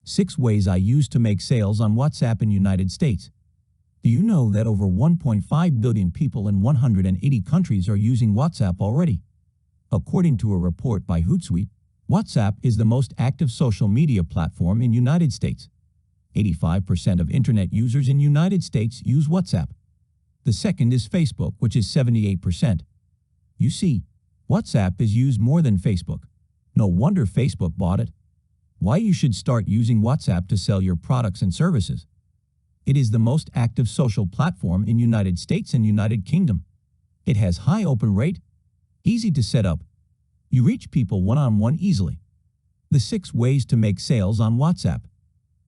6 ways I use to make sales on WhatsApp in United States. Do you know that over 1.5 billion people in 180 countries are using WhatsApp already? According to a report by Hootsuite, WhatsApp is the most active social media platform in United States. 85% of internet users in United States use WhatsApp. The second is Facebook, which is 78%. You see, WhatsApp is used more than Facebook. No wonder Facebook bought it. Why you should start using WhatsApp to sell your products and services. It is the most active social platform in United States and United Kingdom. It has high open rate, easy to set up. You reach people one-on-one easily. The 6 ways to make sales on WhatsApp.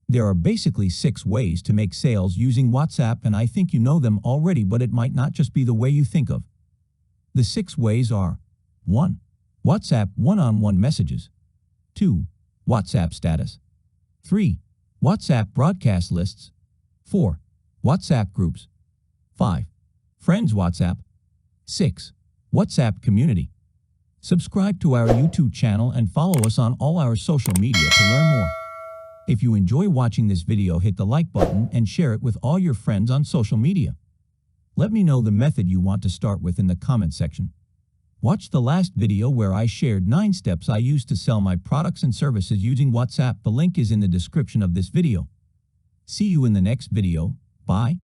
There are basically 6 ways to make sales using WhatsApp, and I think you know them already, but it might not just be the way you think of. The 6 ways are: 1. WhatsApp one-on-one messages. 2. WhatsApp status. 3. WhatsApp broadcast lists. 4. WhatsApp groups. 5. Friends WhatsApp. 6. WhatsApp community. Subscribe to our YouTube channel and follow us on all our social media to learn more. If you enjoy watching this video, hit the like button and share it with all your friends on social media. Let me know the method you want to start with in the comment section. Watch the last video where I shared 9 steps I use to sell my products and services using WhatsApp. The link is in the description of this video. See you in the next video. Bye.